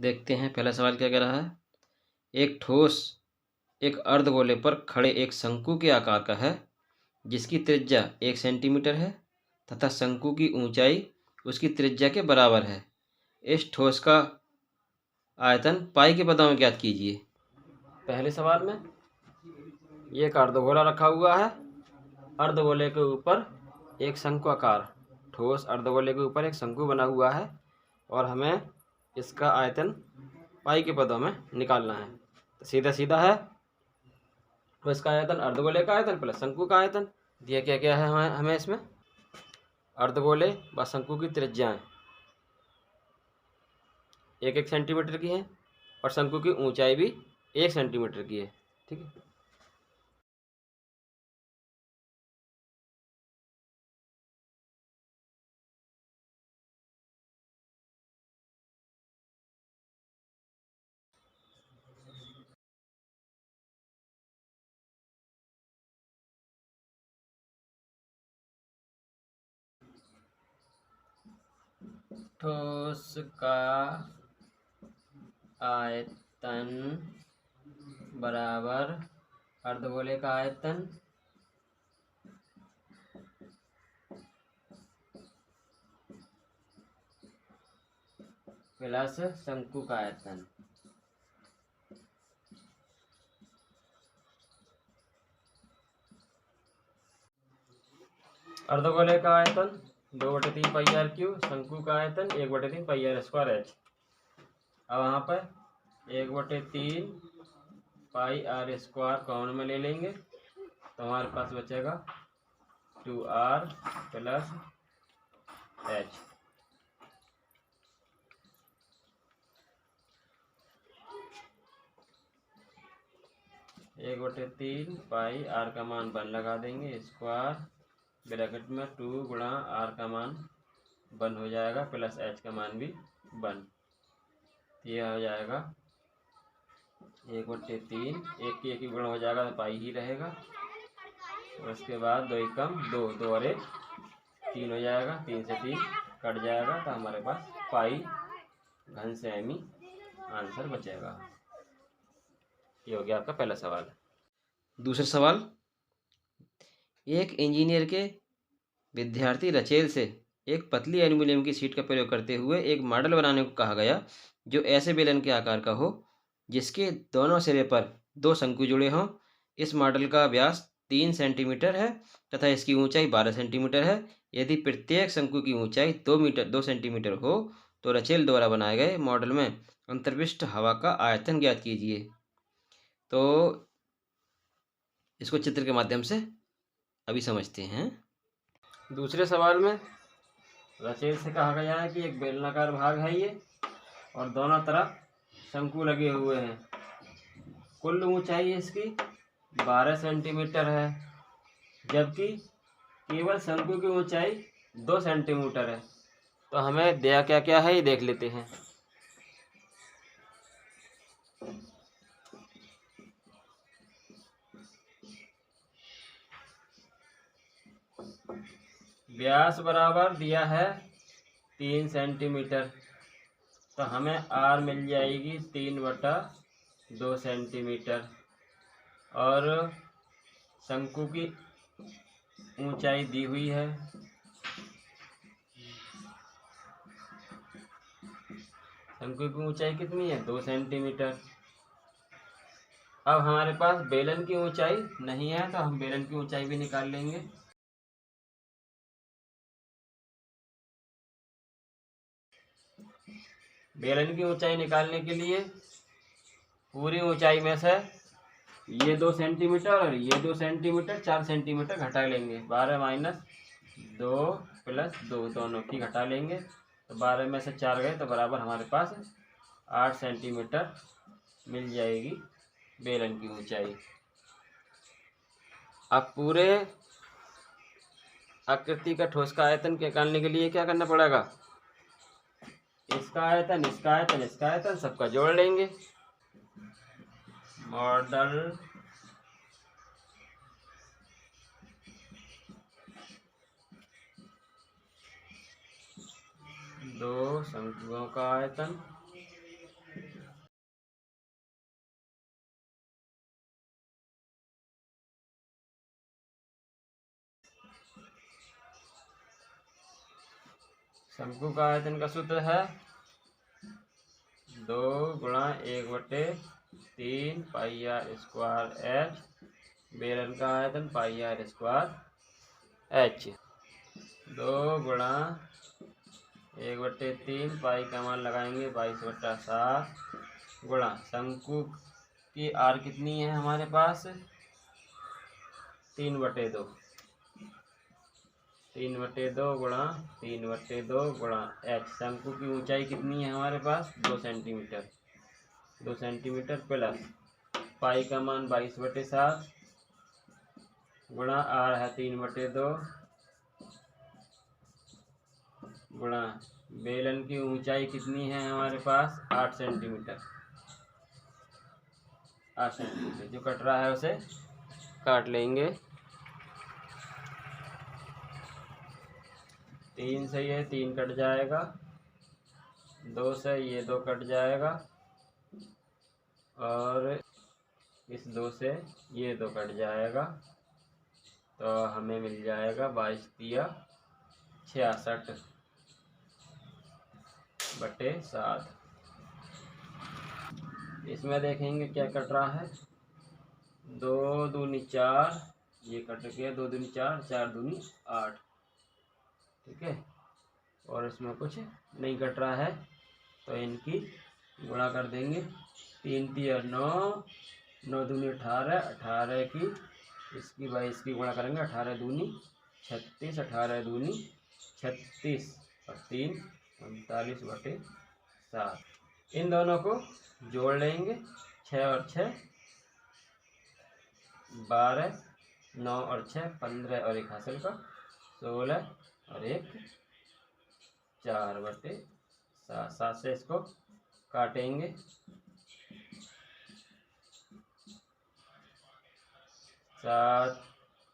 देखते हैं पहला सवाल क्या कह रहा है। एक ठोस एक अर्धगोले पर खड़े एक शंकु के आकार का है, जिसकी त्रिज्या 1 सेंटीमीटर है तथा शंकु की ऊंचाई उसकी त्रिज्या के बराबर है। इस ठोस का आयतन पाई के पदों में ज्ञात कीजिए। पहले सवाल में ये एक अर्धगोला रखा हुआ है, अर्धगोले के ऊपर एक शंकु आकार ठोस अर्धगोले के ऊपर एक शंकु बना हुआ है और हमें इसका आयतन पाई के पदों में निकालना है। तो सीधा सीधा है, तो इसका आयतन अर्धगोले का आयतन प्लस शंकु का आयतन दिया क्या क्या है हमें इसमें अर्धगोले व शंकु की त्रिज्याएं 1-1 सेंटीमीटर की है और शंकु की ऊंचाई भी 1 सेंटीमीटर की है। ठीक है। ठोस का आयतन बराबर अर्धगोले का आयतन प्लस शंकु का आयतन। अर्धगोले का आयतन 2/3 पाई आर क्यू, शंकु का आयतन 1/3 पाई आर स्क्वायर एच। अब वहाँ पर 1/3 पाई आर स्क्वायर कॉमन में ले लेंगे तो हमारे पास बचेगा 2r प्लस एच। एक बटे 3 पाई आर का मान 1 लगा देंगे स्क्वायर ब्रैकेट में 2 गुणा आर का मान 1 हो जाएगा प्लस एच का मान भी 1। यह हो जाएगा 1/3 एक की गुणा हो जाएगा तो पाई ही रहेगा। उसके बाद 2 कम 2 2 और 1 3 हो जाएगा, 3 से 3 कट जाएगा तो हमारे पास पाई घन सेमी आंसर बचेगा। ये हो गया आपका पहला सवाल। दूसरा सवाल, एक इंजीनियर के विद्यार्थी रचेल से एक पतली एल्यूमीनियम की शीट का प्रयोग करते हुए एक मॉडल बनाने को कहा गया जो ऐसे बेलन के आकार का हो जिसके दोनों सिरे पर 2 शंकु जुड़े हों। इस मॉडल का व्यास 3 सेंटीमीटर है तथा इसकी ऊंचाई 12 सेंटीमीटर है। यदि प्रत्येक शंकु की ऊंचाई 2 सेंटीमीटर हो तो रचेल द्वारा बनाए गए मॉडल में अंतर्विष्ट हवा का आयतन ज्ञात कीजिए। तो इसको चित्र के माध्यम से अभी समझते हैं। दूसरे सवाल में रचेल से कहा गया है कि एक बेलनाकार भाग है ये और दोनों तरफ शंकु लगे हुए हैं। कुल ऊंचाई इसकी 12 सेंटीमीटर है जबकि केवल शंकु की ऊंचाई 2 सेंटीमीटर है। तो हमें दिया क्या क्या है ये देख लेते हैं। व्यास बराबर दिया है 3 सेंटीमीटर तो हमें आर मिल जाएगी 3/2 सेंटीमीटर और शंकु की ऊंचाई दी हुई है। शंकु की ऊंचाई कितनी है 2 सेंटीमीटर। अब हमारे पास बेलन की ऊंचाई नहीं है तो हम बेलन की ऊंचाई भी निकाल लेंगे। बेलन की ऊंचाई निकालने के लिए पूरी ऊंचाई में से ये 2 सेंटीमीटर और ये 2 सेंटीमीटर 4 सेंटीमीटर घटा लेंगे। 12 माइनस 2 प्लस 2 दोनों की घटा लेंगे तो 12 में से 4 गए तो बराबर हमारे पास 8 सेंटीमीटर मिल जाएगी बेलन की ऊंचाई। अब पूरे आकृति का ठोस का आयतन निकालने के लिए क्या करना पड़ेगा, इसका आयतन इसका आयतन इसका आयतन सबका जोड़ लेंगे। मॉडल दो शंकुओं का आयतन शंकु का आयतन का सूत्र है 2 गुणा 1/3 पाई आर स्क्वायर एच। बेलन का आयतन पाई आर स्क्वायर एच। 2 गुणा 1/3 पाई का मान लगाएंगे 22/7 गुणा शंकु की आर कितनी है हमारे पास 3/2। 3/2 गुणा 3/2 गुणा एच। शंकु की ऊंचाई कितनी है हमारे पास 2 सेंटीमीटर। 2 सेंटीमीटर प्लस पाई का मान 22/7 गुणा आर है 3/2 गुणा बेलन की ऊंचाई कितनी है हमारे पास 8 सेंटीमीटर। 8 सेंटीमीटर जो कट रहा है उसे काट लेंगे। 3 से ये 3 कट जाएगा, 2 से ये 2 कट जाएगा और इस 2 से ये 2 कट जाएगा। तो हमें मिल जाएगा 22 तिया 66/7। इसमें देखेंगे क्या कट रहा है 2 दूनी 4, ये कट गया 2 दूनी 4, 4 दूनी 8। ठीक है, और इसमें कुछ नहीं कट रहा है तो इनकी गुणा कर देंगे। 3 तिया 9, 9 दूनी 18, 18 की इसकी 22 की गुणा करेंगे 18 दूनी 36, 18 दूनी 36 और 3 39/7। इन दोनों को जोड़ लेंगे 6 और 6 12, 9 और 6 15 और 1 हासिल का 16 और 1 4/7। 7 से इसको काटेंगे 7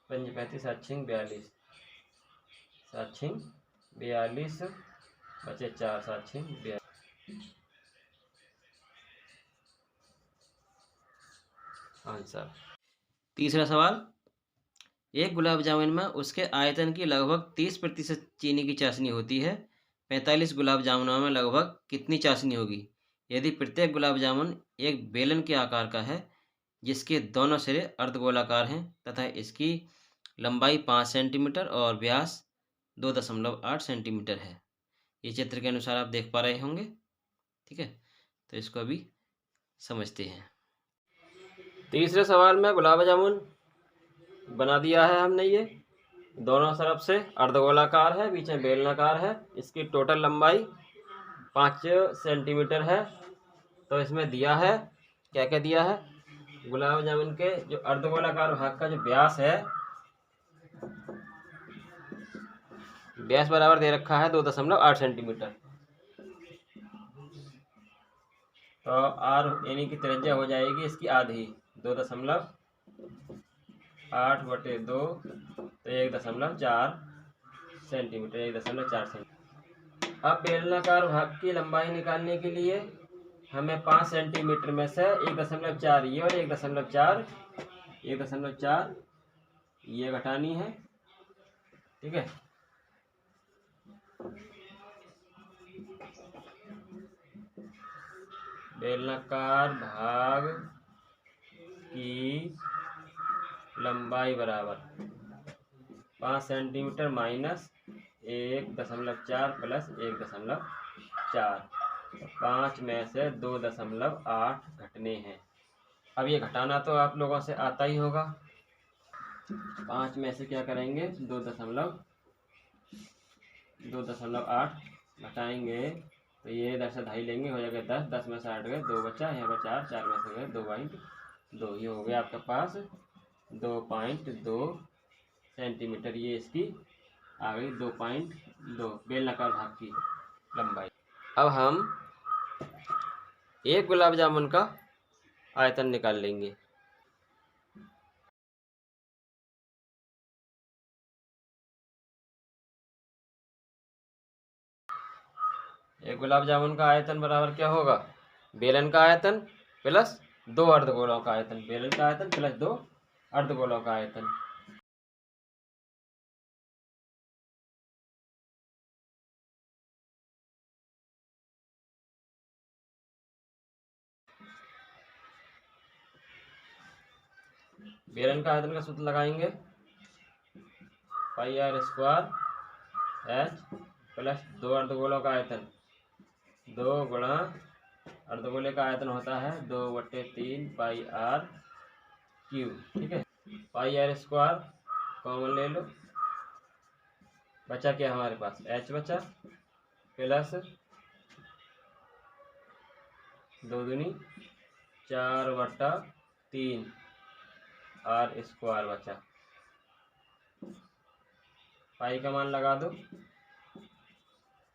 5 35 7 6 42, 7 6 42 बचे 4, 7 6 42। आंसर। तीसरा सवाल, एक गुलाब जामुन में उसके आयतन की लगभग 30% चीनी की चाशनी होती है। 45 गुलाब जामुनों में लगभग कितनी चाशनी होगी यदि प्रत्येक गुलाब जामुन एक बेलन के आकार का है जिसके दोनों सिरे अर्धगोलाकार हैं तथा इसकी लंबाई 5 सेंटीमीटर और व्यास 2.8 सेंटीमीटर है। ये चित्र के अनुसार आप देख पा रहे होंगे। ठीक है, तो इसको अभी समझते हैं। तीसरे सवाल में गुलाब जामुन बना दिया है हमने। ये दोनों तरफ से अर्धगोलाकार है, बीच में बेलनाकार है। इसकी टोटल लंबाई 5 सेंटीमीटर है। तो इसमें दिया है क्या क्या दिया है, गुलाब जामुन के जो अर्धगोलाकार भाग का जो व्यास है, व्यास बराबर दे रखा है 2.8 सेंटीमीटर। तो आर यानी कि त्रिज्या हो जाएगी इसकी आधी 2.8/2 तो 1.4 सेंटीमीटर। 1.4 सेंटीमीटर। अब बेलनाकार भाग की लंबाई निकालने के लिए हमें 5 सेंटीमीटर में से 1.4 ये और 1.4 ये घटानी है। ठीक है, बेलनाकार भाग की लंबाई बराबर 5 सेंटीमीटर माइनस 1.4 प्लस 1.4। 5 में से 2.8 घटने हैं। अब ये घटाना तो आप लोगों से आता ही होगा। 5 में से क्या करेंगे 2.8 घटाएंगे तो ये 10.5 लेंगे, हो जाएगा 10। 10 में से 8 गए, 2 बचा, यहाँ पर 4, 4 में से गए 2.2। ये हो गया आपके पास 2.2 सेंटीमीटर। ये इसकी आ गई 2.2 बेलनाकार भाग की लंबाई। अब हम एक गुलाब जामुन का आयतन निकाल लेंगे। एक गुलाब जामुन का आयतन बराबर क्या होगा, बेलन का आयतन प्लस 2 अर्धगोलों का आयतन। बेलन का आयतन प्लस 2 अर्धगोलों का आयतन। बेलन का आयतन का सूत्र लगाएंगे, पाई आर स्क्वायर एच प्लस 2 अर्धगोलों का आयतन, 2 गुणा अर्धगोले का आयतन होता है 2/3 पाई आर क्यू। ठीक है, पाई आर स्क्वायर कॉमन ले लो, बचा क्या हमारे पास, एच बचा, प्लस 2 दूनी 4/3 आर स्क्वायर बचा। पाई का मान लगा दो,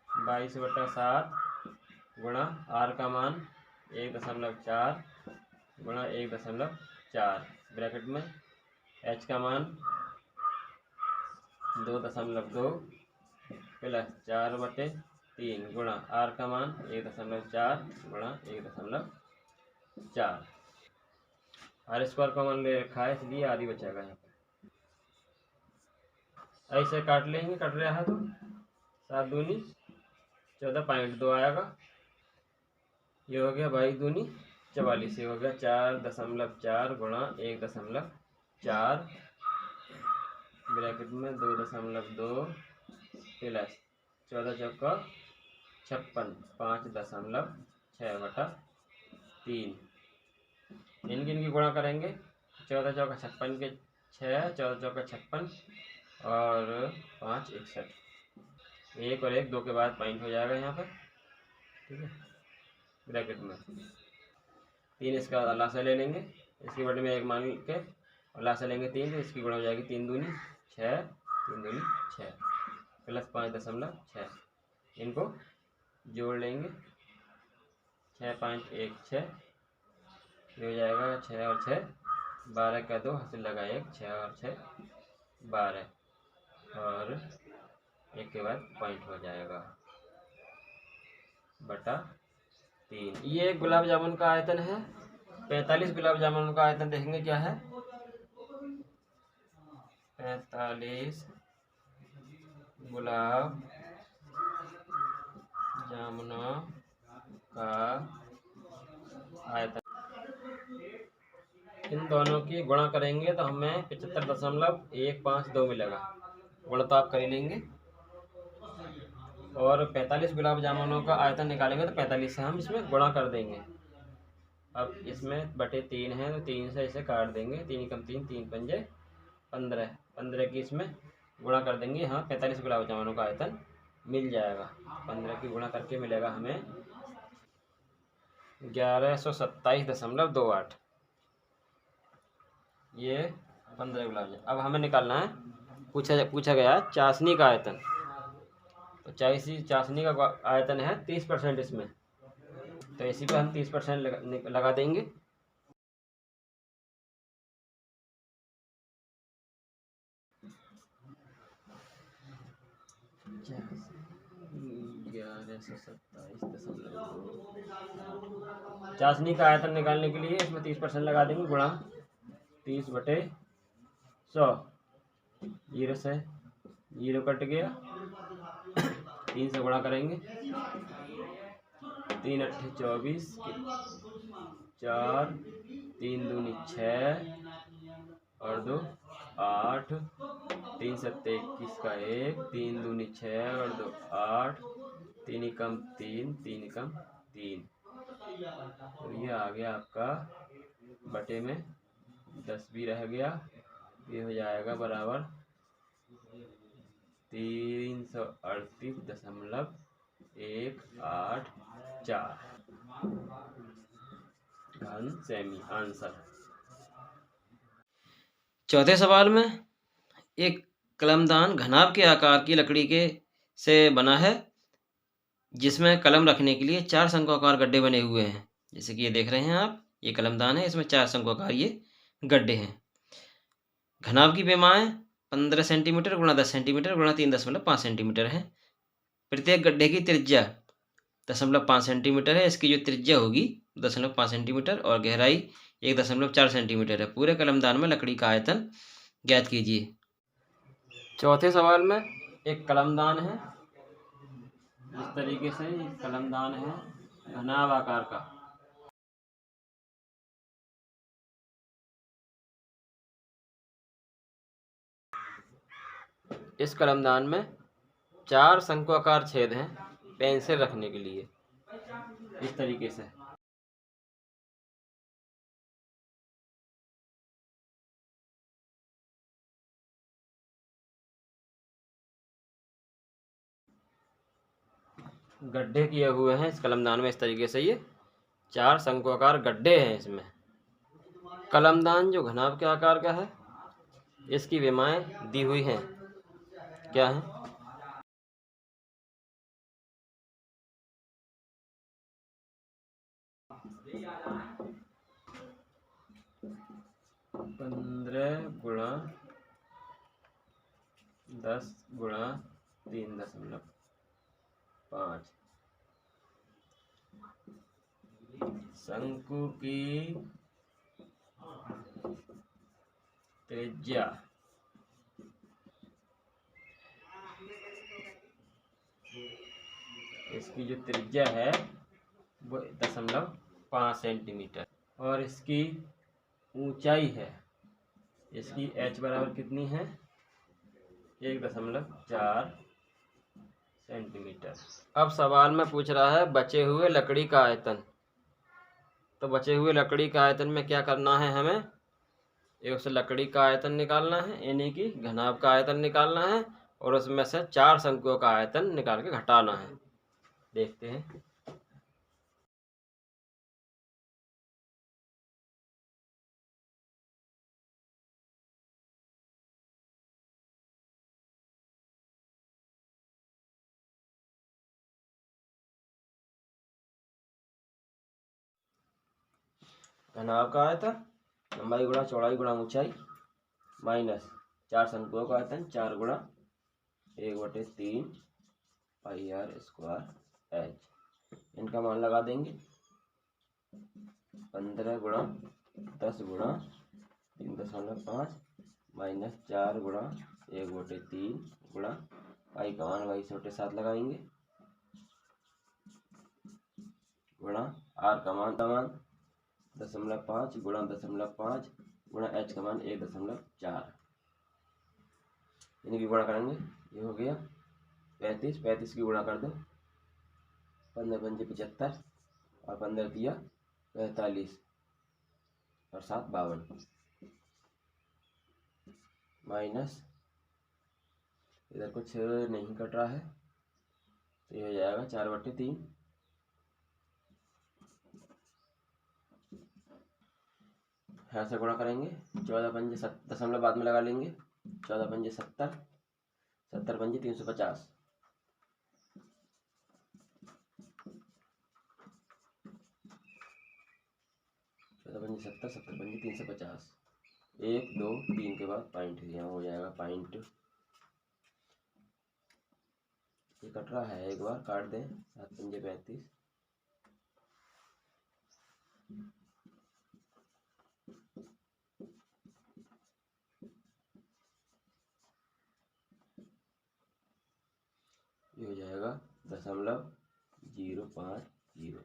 22/7 गुणा आर का मान 1.4 गुणा 1.4 ब्रैकेट में, एच का मान 2.2 प्लस 4/3 गुणा आर का मान 1.4 गुणा 1.4। आर स्क्वायर कॉमन ले रखा है इसलिए आधी बचेगा यहाँ पर। ऐसे काट लेंगे, कट रहा है तो 7 दूनी 14.2 आएगा। ये हो गया 22 दूनी 44, ये हो गया 4.4 गुणा 1.4 ब्रैकेट में 2.2 प्लस 14 चौका 56 5.6/3। इनकी गुणा करेंगे, 14 चौका 56 के 6, 14 चौका 56 और 5 61, 1 और 1 2 के बाद पॉइंट हो जाएगा यहाँ पर। ठीक है, ब्रैकेट में 3 इसका लासा ले लेंगे, इसके बटे में 1 मान के और लासा लेंगे 3, तो इसकी गुणा हो जाएगी 3 दूनी 6 3 दूनी 6 प्लस 5.6। इनको जोड़ लेंगे, 6 5 1 6, ये हो जाएगा 6 और 6 12 का 2 हासिल लगा 1, 6 और 6 12 और 1 के बाद पॉइंट हो जाएगा बटा 3। ये गुलाब जामुन का आयतन है। 45 गुलाब जामुन का आयतन देखेंगे क्या है, 45 गुलाब जामुनों का आयतन। इन दोनों की गुणा करेंगे तो हमें 75.152 मिलेगा। गुणा तो आप कर ही लेंगे, और 45 गुलाब जामुनों का आयतन निकालेंगे तो 45 से हम इसमें गुणा कर देंगे। अब इसमें बटे 3 है तो 3 से इसे काट देंगे, 3 कम 3 3 पंजे 15, 15 की इसमें गुणा कर देंगे। हाँ, 45 गुलाब जामुनों का आयतन मिल जाएगा। 15 की गुणा करके मिलेगा हमें 1127.28। ये 15 गुलाब जामुन। अब हमें निकालना है, पूछा गया चाशनी का आयतन। तो चाशनी का आयतन है 30% इसमें, तो इसी पे हम 30% लगा देंगे। चाशनी का आयतन निकालने के लिए इसमें 30% लगा देंगे, गुणा 30/100, 0 से 0 कट गया, 3 से गुणा करेंगे, 3 8 24, 4 3 दूनी 6 और 2 8, 3 7 21 का 1, 3 दूनी 6 और 2 8, 3 कम 3 3 कम 3, तो ये आ गया आपका बटे में 10 भी रह गया, ये हो जाएगा बराबर 338.184 घन सेमी आंसर। चौथे सवाल में एक कलमदान घनाभ के आकार की लकड़ी के से बना है, जिसमें कलम रखने के लिए 4 शंक्वाकार गड्ढे बने हुए हैं। जैसे कि ये देख रहे हैं आप, ये कलमदान है, इसमें 4 शंक्वाकार ये गड्ढे हैं। घनाभ की पैमाएँ 15 सेंटीमीटर गुणा 10 सेंटीमीटर गुणा 3.5 सेंटीमीटर है। प्रत्येक गड्ढे की त्रिज्या 0.5 सेंटीमीटर है। इसकी जो त्रिज्या होगी 0.5 सेंटीमीटर और गहराई 1.4 सेंटीमीटर है। पूरे कलमदान में लकड़ी का आयतन ज्ञात कीजिए। चौथे सवाल में एक कलमदान है, इस तरीके से कलमदान है घनाभ आकार का। इस कलमदान में 4 शंक्वाकार छेद हैं पेंसिल रखने के लिए, इस तरीके से। गड्ढे किए हुए हैं इस कलमदान में, इस तरीके से ये 4 शंक्वाकार गड्ढे हैं इसमें। कलमदान जो घनाभ के आकार का है, इसकी विमाएं दी हुई हैं, क्या है? 15 गुणा 10 गुणा 3.5। शंकु की त्रिज्या इसकी जो त्रिज्या है वो 0.5 सेंटीमीटर, और इसकी ऊंचाई है, इसकी h बराबर कितनी है? 1.4 सेंटीमीटर। अब सवाल में पूछ रहा है बचे हुए लकड़ी का आयतन। तो बचे हुए लकड़ी का आयतन में क्या करना है हमें? एक से लकड़ी का आयतन निकालना है, यानी कि घनाभ का आयतन निकालना है, और उसमें से 4 शंकुओं का आयतन निकाल के घटाना है। देखते हैं। घनाभ का आयतन लंबाई गुणा चौड़ाई गुणा ऊंचाई माइनस 4 शंकुओं का आयतन 4 गुणा 1/3 पाई आर स्क्वायर एच। इनका मान लगा देंगे। 15 गुणा 10 गुणा 3.5 माइनस 4 गुणा 1/3 गुणा पाई का मान वही 7 लगाएंगे गुणा आर का मान 0.5 गुणा 0.5 गुणा एच का मान 1.4। इनकी गुणा करेंगे, ये हो गया 35 की गुणा कर दो, 15 पंजे 75 और 15 दिया 45 और 7 52 माइनस इधर कुछ नहीं कट रहा है तो ये हो जाएगा 4/3। ऐसे गुणा करेंगे, 14 पंजे 7 बाद में लगा लेंगे, 14 पंजे 70, 70 पंजे 350, 14 पंजे 70, 70 पंजे 350, 1 2 3 के बाद पॉइंट यहाँ हो जाएगा पॉइंट। ये कट रहा है, एक बार काट दें, 7 पंजे 35, ये हो जाएगा 0.050।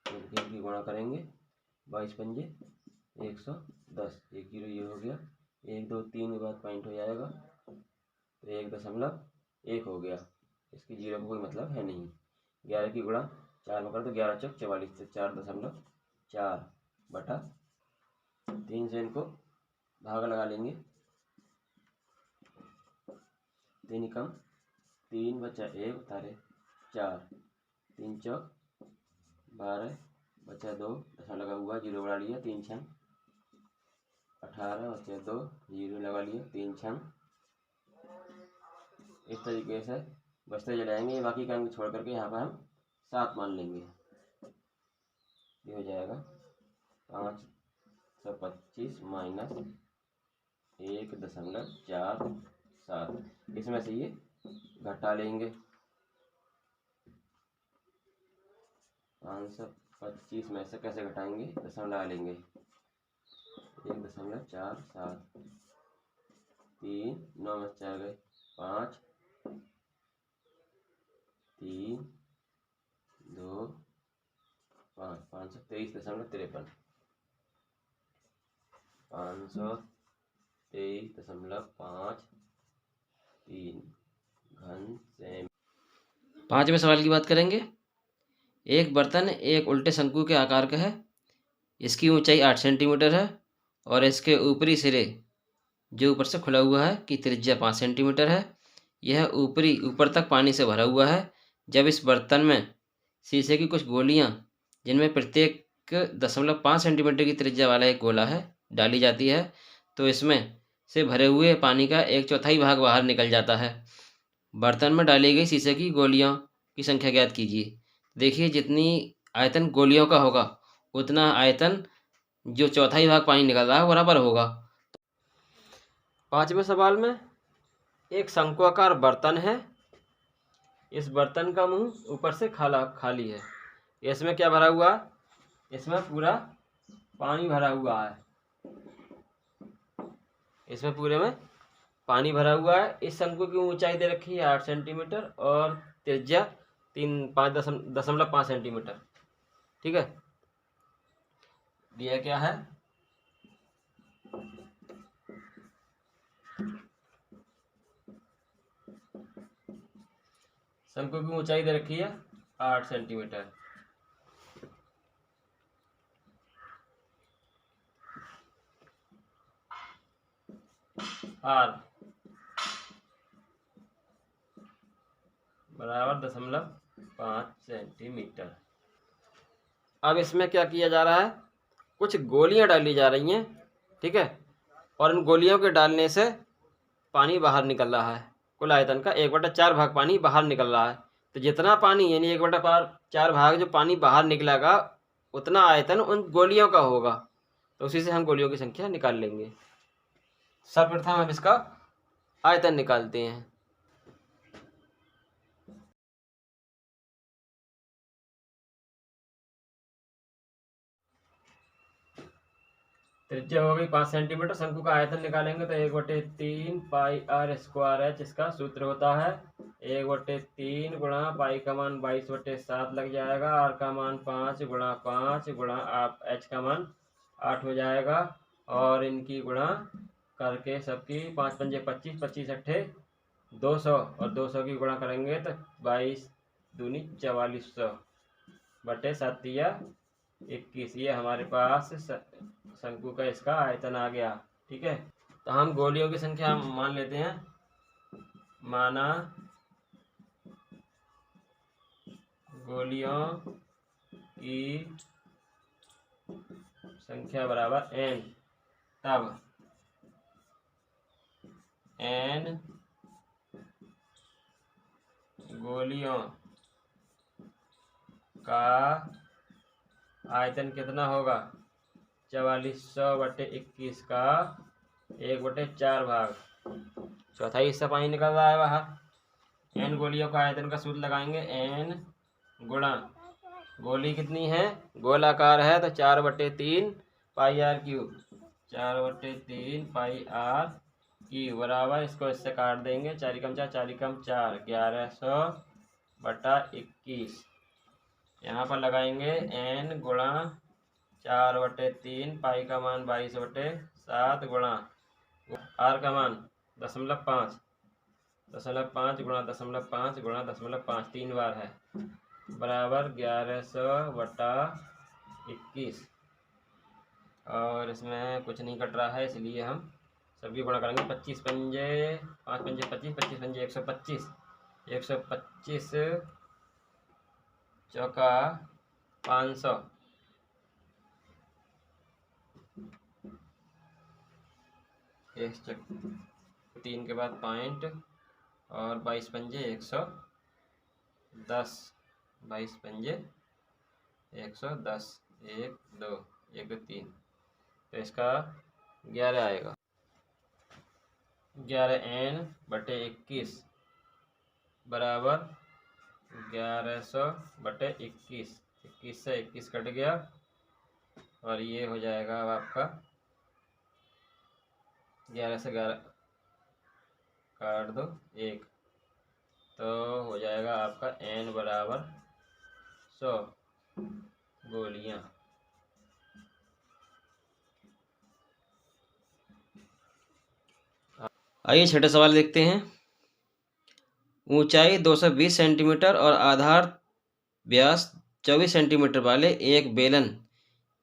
इनकी गुणा करेंगे, 22 पंजे 110, 1 0 ये हो गया, 1 2 3 के बाद पॉइंट हो जाएगा तो 1.1 हो गया। इसकी 0 का कोई मतलब है नहीं। 11 की गुणा 4 में कर दो, 11 चौक 44 से 4.4/3 से इनको भाग लगा लेंगे। 3 कम 3 बचा 1 उतारे 4, 3 चौक 12 बचा 2, दशा लगा हुआ 0 बढ़ा लिया, 3 छन 18 बचा 2 0 लगा लिया, 3 छन। इस तरीके से बचते चले जाएंगे, बाकी का अंक छोड़ करके यहाँ पर हम 7 मान लेंगे। ये हो जाएगा 525 माइनस 1.47। इसमें से ये घटा लेंगे, 525 में से कैसे घटाएंगे, दशमलव लेंगे, 1.47, 3 9 में 4 गए 5 3 2 5 523.53 523.53 3 घन सेमी। 5वें सवाल की बात करेंगे। एक बर्तन एक उल्टे शंकु के आकार का है। इसकी ऊंचाई 8 सेंटीमीटर है और इसके ऊपरी सिरे जो ऊपर से खुला हुआ है की त्रिज्या 5 सेंटीमीटर है। यह ऊपर तक पानी से भरा हुआ है। जब इस बर्तन में शीशे की कुछ गोलियां जिनमें प्रत्येक 0.5 सेंटीमीटर की त्रिज्या वाला एक गोला है डाली जाती है तो इसमें से भरे हुए पानी का 1/4 भाग बाहर निकल जाता है। बर्तन में डाली गई शीशे की गोलियों की संख्या ज्ञात कीजिए। देखिए जितनी आयतन गोलियों का होगा उतना आयतन जो चौथाई भाग पानी निकल रहा है बराबर होगा। 5वें सवाल में एक शंक्वाकार बर्तन है। इस बर्तन का मुंह ऊपर से खाली है। इसमें क्या भरा हुआ है? इसमें पूरा पानी भरा हुआ है। इसमें पूरे में पानी भरा हुआ है। इस शंकु की ऊंचाई दे रखी है 8 सेंटीमीटर और त्रिज्या 5.5 सेंटीमीटर। ठीक है, दिया क्या है? शंकु की ऊंचाई दे रखी है 8 सेंटीमीटर। आर बराबर 0.5 सेंटीमीटर। अब इसमें क्या किया जा रहा है? कुछ गोलियां डाली जा रही हैं। ठीक है, और इन गोलियों के डालने से पानी बाहर निकल रहा है। कुल आयतन का 1/4 भाग पानी बाहर निकल रहा है। तो जितना पानी यानी 1/4 भाग जो पानी बाहर निकलेगा उतना आयतन उन गोलियों का होगा। तो उसी से हम गोलियों की संख्या निकाल लेंगे। सर्वप्रथम हम इसका आयतन निकालते हैं। त्रिज्या हो गई 5 सेंटीमीटर। शंकु का आयतन निकालेंगे तो 1/3 पाई आर स्क्वायर एच इसका सूत्र होता है। 1/3 गुणा पाई का मान 22/7 लग जाएगा। आर का मान 5 गुणा 5 गुणा आप एच का मान 8 हो जाएगा। और इनकी गुणा करके सबकी 5 पंजे 25, 25 अट्ठे 200 और 200 की गुणा करेंगे तो 22 दूनी 4400 बटे 7 21। ये हमारे पास शंकु का इसका आयतन आ गया। ठीक है, तो हम गोलियों की संख्या मान लेते हैं। माना गोलियों की संख्या बराबर n। तब n गोलियों का आयतन कितना होगा? 4400/21 का 1/4 भाग। चौथाई हिस्सा पानी निकल रहा है बाहर। n गोलियों का आयतन का सूत्र लगाएंगे। n गुणा गोली कितनी है? गोलाकार है तो 4/3 pi r cube. 4/3 pi r cube बराबर इसको इससे काट देंगे। 4 कम 4 4 कम 4 1100/21। यहाँ पर लगाएंगे n गुणा 4/3 पाई का मान 22/7 गुणा आर का मान 0.5 गुणा 0.5 गुणा 0.5 3 बार है बराबर 1100/21। और इसमें कुछ नहीं कट रहा है इसलिए हम सभी गुणा करेंगे। 25 पंजे 5 पंजे 25, 25 पंजे 125, 125 चौका 500 3 के बाद पॉइंट और 22 पंजे 110, 22 पंजे 110, 1 2 1 2 3। तो इसका 11 आएगा। 11n/21 बराबर 1100/21। 21 से 21 कट गया और ये हो जाएगा अब आपका 11 से 11 काट दो 1, तो हो जाएगा आपका n बराबर 100 गोलियां। आइए छठे सवाल देखते हैं। ऊंचाई 220 सेंटीमीटर और आधार व्यास 24 सेंटीमीटर वाले एक बेलन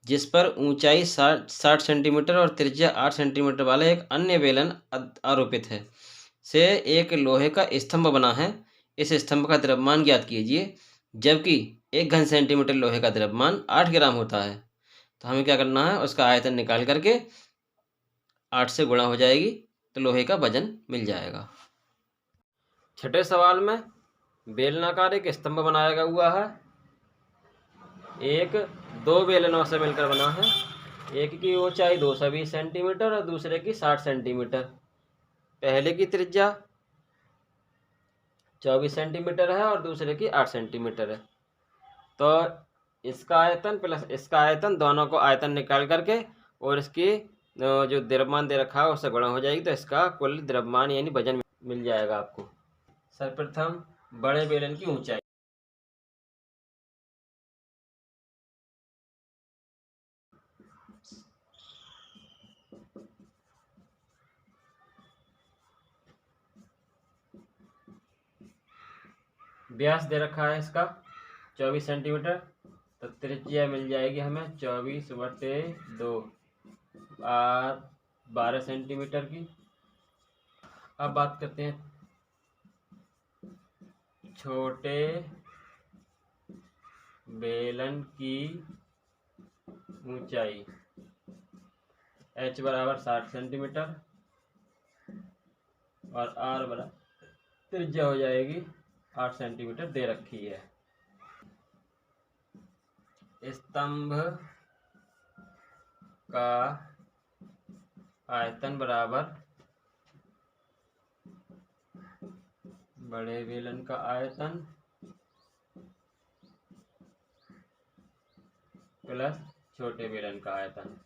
जिस पर ऊंचाई 60 सेंटीमीटर और त्रिज्या 8 सेंटीमीटर वाला एक अन्य बेलन आरोपित है से एक लोहे का स्तंभ बना है। इस स्तंभ का द्रव्यमान ज्ञात कीजिए। जबकि 1 घन सेंटीमीटर लोहे का द्रव्यमान 8 ग्राम होता है, तो हमें क्या करना है, उसका आयतन निकाल करके 8 से गुणा हो जाएगी तो लोहे का वजन मिल जाएगा। छठे सवाल में बेलनाकार एक स्तंभ बनाया हुआ है। एक दो बेलनों से मिलकर बना है। एक की ऊंचाई 220 सेंटीमीटर और दूसरे की 60 सेंटीमीटर। पहले की त्रिज्या 24 सेंटीमीटर है और दूसरे की 8 सेंटीमीटर है। तो इसका आयतन प्लस इसका आयतन, दोनों को आयतन निकाल करके और इसकी जो द्रव्यमान दे रखा है उससे गुणा हो जाएगी, तो इसका कुल द्रव्यमान यानी वजन मिल जाएगा आपको। सर्वप्रथम बड़े बेलन की ऊंचाई। व्यास दे रखा है इसका 24 सेंटीमीटर, तो त्रिज्या मिल जाएगी हमें 24/2 और 12 सेंटीमीटर की। अब बात करते हैं छोटे बेलन की ऊंचाई। h बराबर 60 सेंटीमीटर और r बराबर त्रिज्या हो जाएगी 8 सेंटीमीटर दे रखी है। स्तंभ का आयतन बराबर बड़े बेलन का आयतन प्लस छोटे बेलन का आयतन।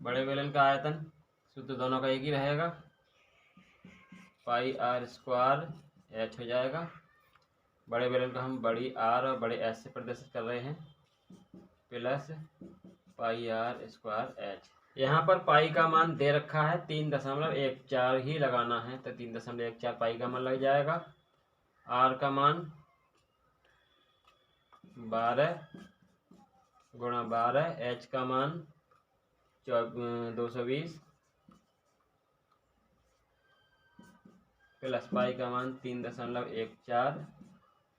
बड़े बेलन का आयतन सूत्र दोनों का एक ही रहेगा, पाई r स्क्वायर h हो जाएगा। बड़े बेलन का हम बड़ी r और बड़े h से प्रदर्शित कर रहे हैं, plus pi r square h। यहाँ पर पाई का मान दे रखा है 3.14 ही लगाना है, तो 3.14 पाई का मान लग जाएगा। r का मान 12 गुणा 12, h का मान 220 प्लस पाई का मान 3.14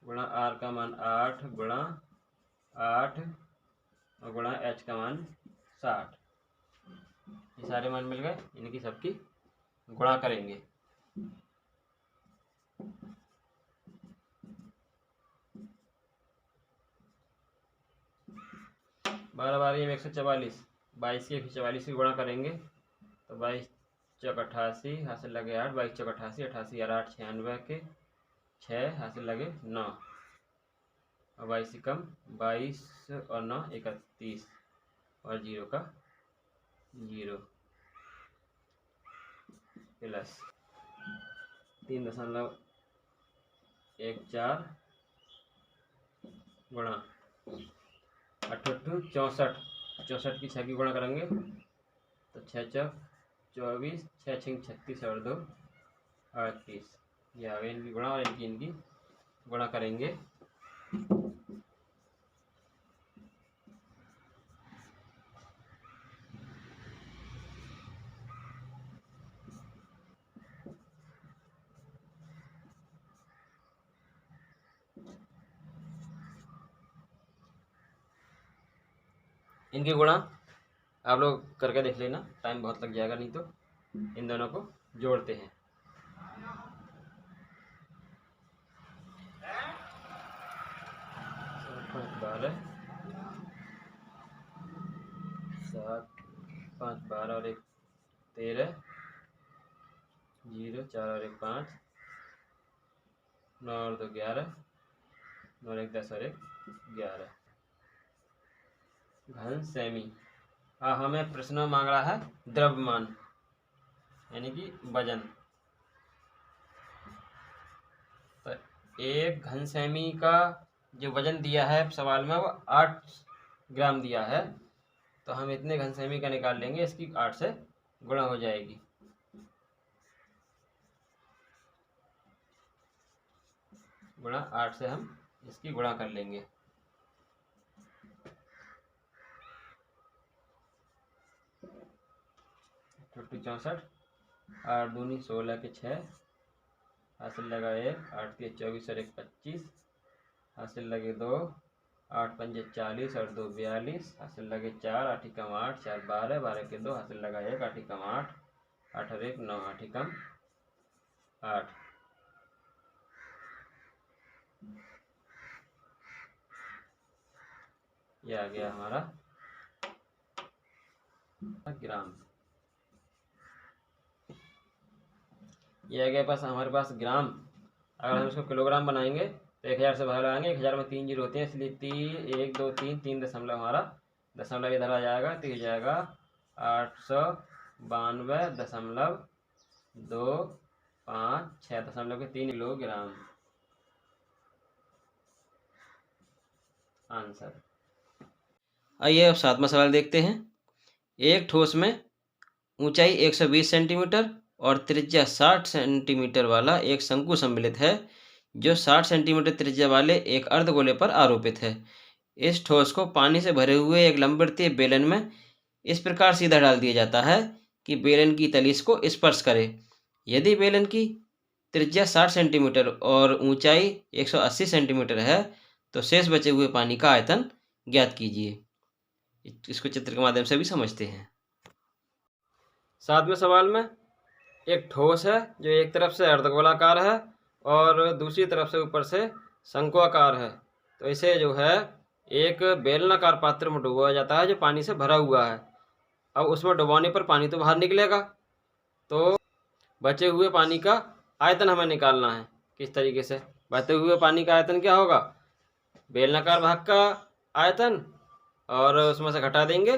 गुणा r का मान 8 गुणा 8 और गुणा h का मान 60। ये सारे मान मिल गए, इनकी सबकी गुणा करेंगे। बारह बारह में 144, 22 की 144 की गुणा करेंगे तो 22 चौक 88, हासिल लगे 8, 22 चौक 88, 88 और 8 96 के 6, हासिल लगे 9 और 22 से कम 22 और 9 31 और 0 का 0 प्लस 3.14 गुणा 8 64, 64 की 6 की गुणा करेंगे तो 6 चौक 24, 6 6 36 और 2 38। ये आ गए इनकी गुणा, और इनकी गुणा करेंगे। इनकी गुणा आप लोग करके देख लेना, टाइम बहुत लग जाएगा नहीं तो। इन दोनों को जोड़ते हैं। बारह 7 5 12 और 1 13, 0 4 और 1 5, 9 और 2 11, 9 और 1 10 और 1 11 घन सेमी। हमें प्रश्न में मांग रहा है द्रव्यमान यानी कि वजन। तो एक घन सेमी का जो वजन दिया है सवाल में वो 8 ग्राम दिया है। तो हम इतने घन सेमी का निकाल लेंगे, इसकी 8 से गुणा हो जाएगी। गुणा 8 से हम इसकी गुणा कर लेंगे। 64, 8 दूनी 16 के 6, हासिल लगा 1, 8 के 24 और 1 25, हासिल लगे 2, 8 पंजे 40 और 2 42, हासिल लगे 4, 8 एकम 8, 4 12, 12 के 2, हासिल लगा 1, 8 एकम 8, 8 और 1 9, 8 एकम 8। ये आ गया हमारा ग्राम। ये आ गया पास हमारे पास ग्राम। अगर हम इसको किलोग्राम बनाएंगे तो 1000 से भाग लगाएंगे, 1000 में 3 जीरो होते हैं, इसलिए 3 1 2 3 दशमलव हमारा दशमलव इधर आ जाएगा, तो ये जाएगा 892.256 किलोग्राम। आंसर। आइए अब 7वां सवाल देखते हैं। एक ठोस में ऊंचाई 120 सेंटीमीटर और त्रिज्या 60 सेंटीमीटर वाला एक शंकु सम्मिलित है, जो 60 सेंटीमीटर त्रिज्या वाले एक अर्धगोले पर आरोपित है। इस ठोस को पानी से भरे हुए एक लंबवृत्तीय बेलन में इस प्रकार सीधा डाल दिया जाता है कि बेलन की तली इसको स्पर्श करे। यदि बेलन की त्रिज्या 60 सेंटीमीटर और ऊंचाई 180 सेंटीमीटर है तो शेष बचे हुए पानी का आयतन ज्ञात कीजिए। इसको चित्र के माध्यम से भी समझते हैं। 7वें सवाल में एक ठोस है जो एक तरफ से अर्धगोलाकार है और दूसरी तरफ से ऊपर से शंक्वाकार है, तो इसे जो है एक बेलनाकार पात्र में डुबोया जाता है जो पानी से भरा हुआ है। अब उसमें डुबोने पर पानी तो बाहर निकलेगा, तो बचे हुए पानी का आयतन हमें निकालना है। किस तरीके से? बचे हुए पानी का आयतन क्या होगा? बेलनाकार भाग का आयतन और उसमें से घटा देंगे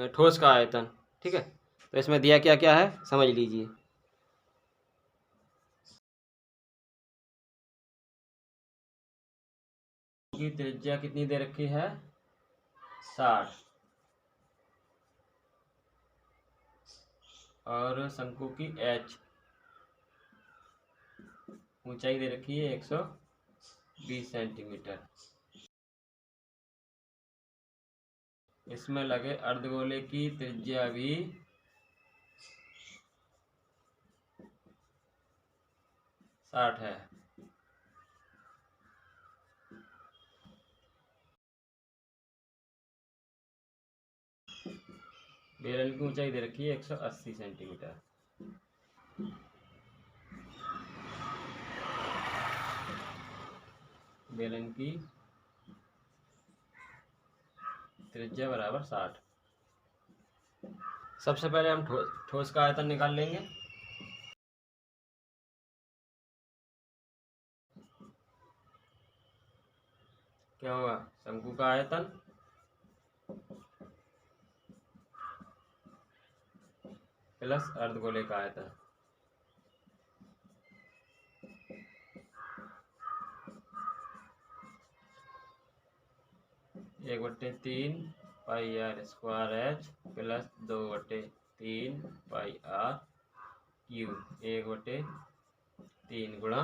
ठोस का आयतन। ठीक है, तो इसमें दिया क्या क्या है समझ लीजिए। की त्रिज्या कितनी दे रखी है? 60, और शंकु की h ऊंचाई दे रखी है 120 सेंटीमीटर। इसमें लगे अर्धगोले की त्रिज्या भी 60 है। बेलन की ऊंचाई दे रखी है 180 सेंटीमीटर। बेलन की त्रिज्या बराबर 60। सबसे पहले हम ठोस का आयतन निकाल लेंगे। क्या होगा? शंकु का आयतन प्लस अर्धगोले का आयतन। एक बट्टे 3 pi r square h plus 2/3 pi r cube 1/3 गुणा।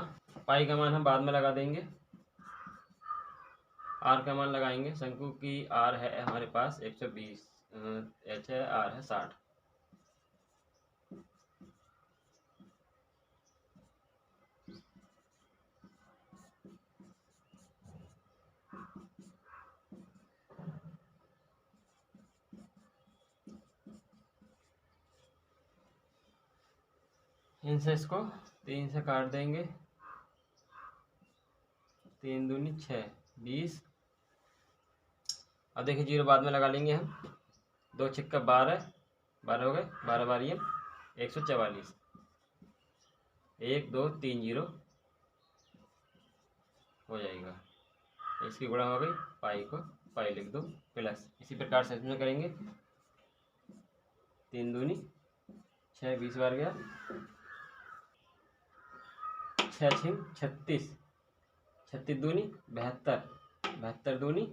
पाई का मान हम बाद में लगा देंगे, आर का मान लगाएंगे। शंकु की आर है हमारे पास 120, एच है, आर है 60। इनसे इसको 3 से काट देंगे। 3 दूनी 6, 20। अब देखिए जीरो बाद में लगा लेंगे हम। 2 छिक्का 12, 12 हो गए, 12 बारी 144। 1 2 3 जीरो हो जाएगा। इसकी गुणा हो गई, पाई को पाई लिख दो प्लस। इसी प्रकार से इसमें करेंगे। 3 दूनी 6, 20 बार गया। 6 छिंग 36, 36 दूनी 72, 72 दूनी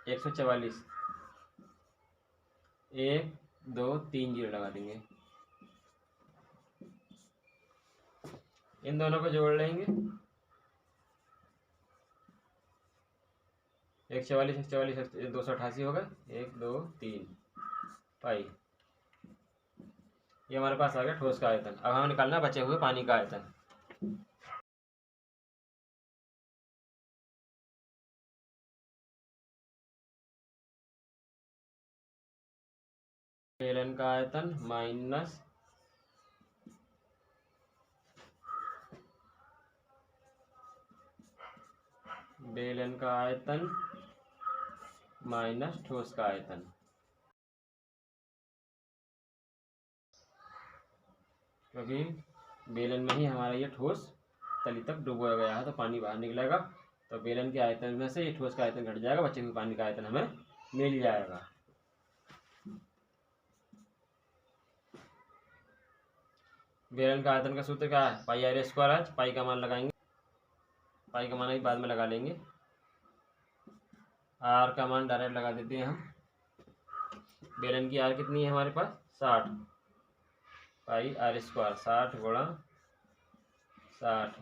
144, 1 2 3 जीरो लगा देंगे। इन दोनों को जोड़ लेंगे। 144 144 288 हो गए। 1 2 3 पाई। ये हमारे पास आ गया ठोस का आयतन। अब हमें निकालना बचे हुए पानी का आयतन। बेलन का आयतन माइनस बेलन का आयतन माइनस ठोस का आयतन। क्योंकि बेलन में ही हमारा ये ठोस तली तक डुबोया गया है तो पानी बाहर निकलेगा, तो बेलन के आयतन में से ये ठोस का आयतन घट जाएगा, बचे हुए पानी का आयतन हमें मिल जाएगा। बेलन का आयतन का सूत्र क्या है? पाई आर स्क्वायर है। पाई का मान लगाएंगे, पाई का मान भी बाद में लगा लेंगे। आर का मान डायरेक्ट लगा देते हैं हम। बेलन की आर कितनी है हमारे पास? 60। पाई आर स्क्वायर 60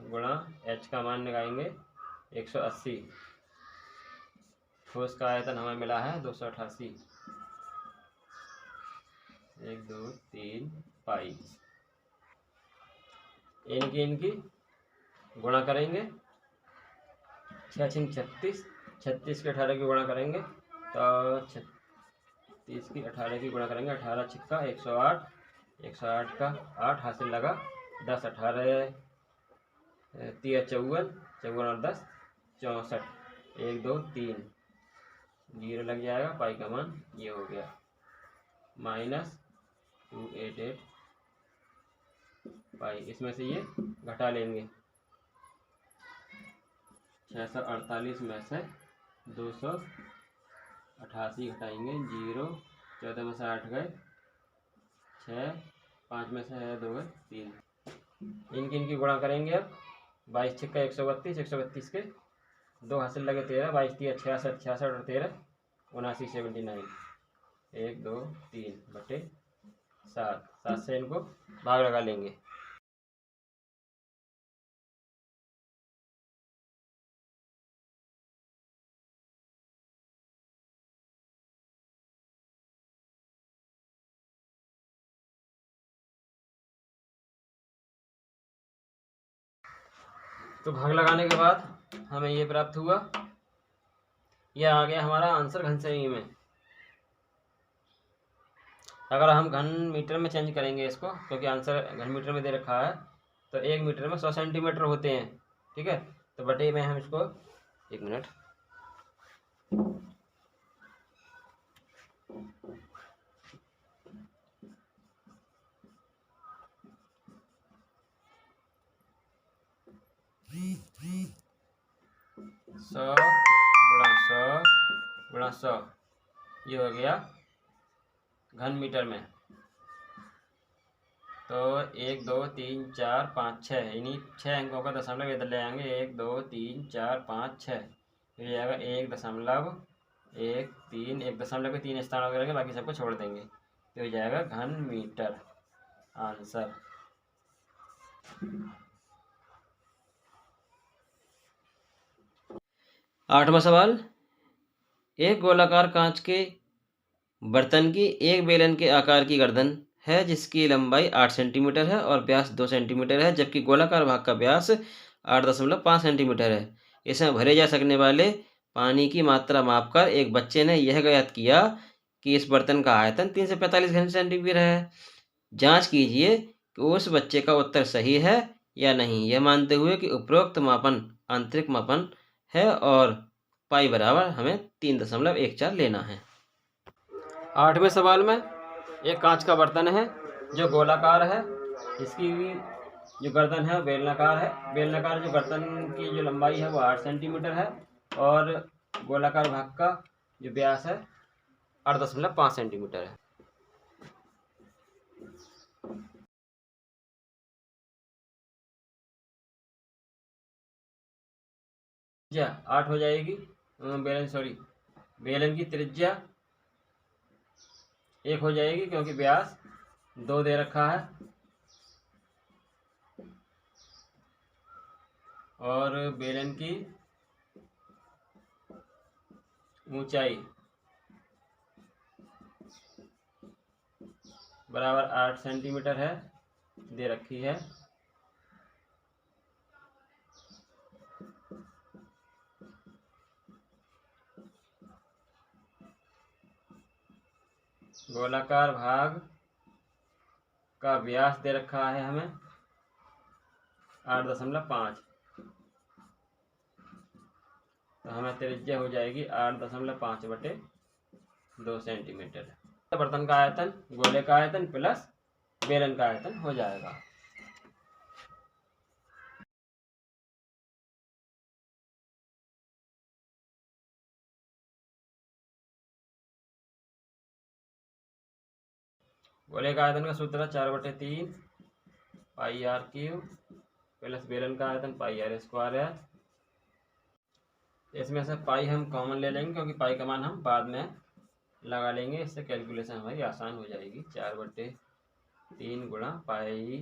गुणा एच का मान लगाएंगे 180। ठोस का आयतन हमें मिला है 288। 1 2 3 पाई। इनकी गुणा करेंगे। 6 6 36, 36 के 18 की गुणा करेंगे तो 36 की 18 की गुणा करेंगे। 18 छिक्का 108, 108 का 8 हासिल लगा। 10 18 3 54, 54 और 10 64। 1 2 3 जीरो लग जाएगा। पाई का मान ये हो गया -288 पाई। इसमें से ये घटा लेंगे। 648 में से 288 घटाएंगे। 0 14 में से 8 गए 6, 5 में से 2 गए 3। इनकी गुणा करेंगे। अब 22 छिक्का 132, 132 के 2 हासिल लगे 13, 22 3 66, 66 और 13 79, 79। 1 2 3 बटे 7। 7 से इनको भाग लगा लेंगे। तो भाग लगाने के बाद हमें ये प्राप्त हुआ। यह आ गया हमारा आंसर घन सेमी में। अगर हम घन मीटर में चेंज करेंगे इसको, क्योंकि आंसर घन मीटर में दे रखा है, तो 1 मीटर में 100 सेंटीमीटर होते हैं। ठीक है, तो बटे में हम इसको 1 मिनट सौ गुणा 100 ये हो गया घन मीटर में। तो 1 2 3 4 5 6 इन्हीं 6 अंकों का दशमलव इधर ले आएंगे। 1 2 3 4 5 6 फिर जाएगा 1.13। 1 दशमलव के 3 स्थान करेंगे, बाकी सबको छोड़ देंगे तो हो जाएगा घन मीटर आंसर। 8वां सवाल। एक गोलाकार कांच के बर्तन की एक बेलन के आकार की गर्दन है जिसकी लंबाई 8 सेंटीमीटर है और व्यास 2 सेंटीमीटर है, जबकि गोलाकार भाग का व्यास 8.5 सेंटीमीटर है। इसमें भरे जा सकने वाले पानी की मात्रा मापकर एक बच्चे ने यह ज्ञात किया कि इस बर्तन का आयतन 3 से 45 घन सेंटीमीटर है। जांच कीजिए कि उस बच्चे का उत्तर सही है या नहीं, यह मानते हुए कि उपरोक्त मापन आंतरिक मापन है और पाई बराबर हमें 3.14 लेना है। 8वें सवाल में एक कांच का बर्तन है जो गोलाकार है। इसकी जो गर्दन है वो बेलनाकार है। बेलनाकार जो गर्दन की जो लंबाई है वो 8 सेंटीमीटर है और गोलाकार भाग का जो व्यास है 8.5 सेंटीमीटर है। 8 हो जाएगी। बेलन की त्रिज्या 1 हो जाएगी क्योंकि व्यास 2 दे रखा है और बेलन की ऊंचाई बराबर 8 सेंटीमीटर है, दे रखी है। गोलाकार भाग का व्यास दे रखा है हमें 8.5, तो हमें त्रिज्या हो जाएगी 8.5/2 सेंटीमीटर। बर्तन का आयतन गोले का आयतन प्लस बेलन का आयतन हो जाएगा। गोले का आयतन का सूत्र है 4/3 पाई आर क्यूब प्लस बेलन का आयतन पाई आर स्क्वायर है। इसमें से पाई हम कॉमन ले लेंगे क्योंकि पाई का मान हम बाद में लगा लेंगे, इससे कैलकुलेशन हमारी आसान हो जाएगी। 4/3 गुणा पाई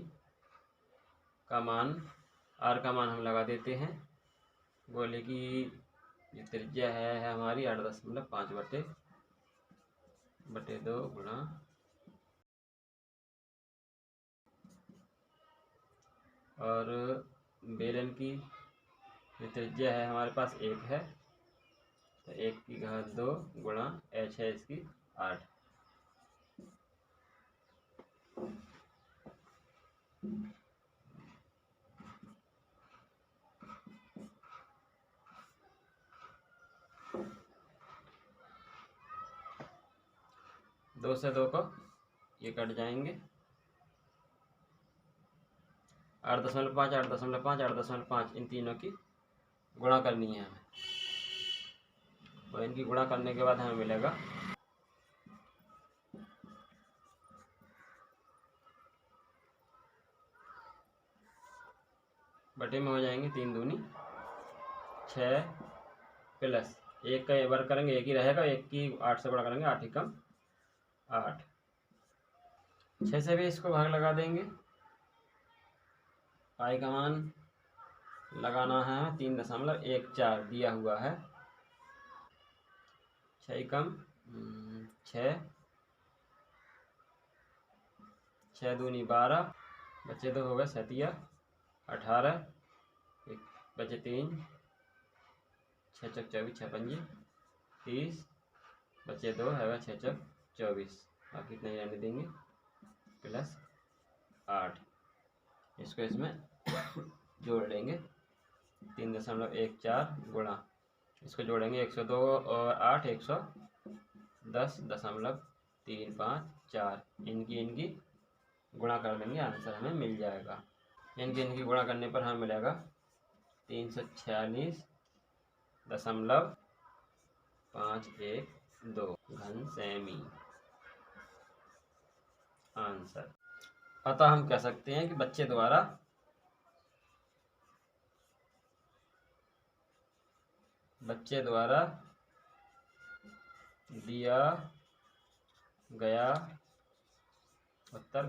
का मान आर का मान हम लगा देते हैं। गोले की जो त्रिज्या है हमारी 8.5/2 गुणा और बेलन की जो त्रिज्या है हमारे पास 1 है, तो 1 की घात 2 गुणा h है इसकी 8। दो से 2 को ये कट जाएंगे। 8.5 8.5 8.5 इन तीनों की गुणा करनी है हमें, और इनकी गुणा करने के बाद हमें मिलेगा बटे में हो जाएंगे 3 दूनी 6 प्लस 1 का वर्ग करेंगे 1 ही रहेगा, 1 की 8 से बड़ा करेंगे 8 ही कम 8। 6 से भी इसको भाग लगा देंगे। पाई का मान लगाना है 3.14 दिया हुआ है। 6 कम 6 6 दूनी 12 बचे 2 हो गए 7 18 बचे 3 6 चौक 24 6 पंजे 30 बचे 2 है 6 चौक 24, बाकी इतना ही रहने देंगे प्लस 8। इसको इसमें जोड़ लेंगे 3.14 गुणा इसको जोड़ेंगे 102 और 8 110.354, इनकी गुणा कर देंगे, आंसर हमें मिल जाएगा। इनकी गुणा करने पर हमें मिलेगा 346.512 घन सेमी आंसर। अतः हम कह सकते हैं कि बच्चे द्वारा दिया गया उत्तर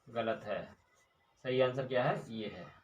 गलत है। सही आंसर क्या है? ये है।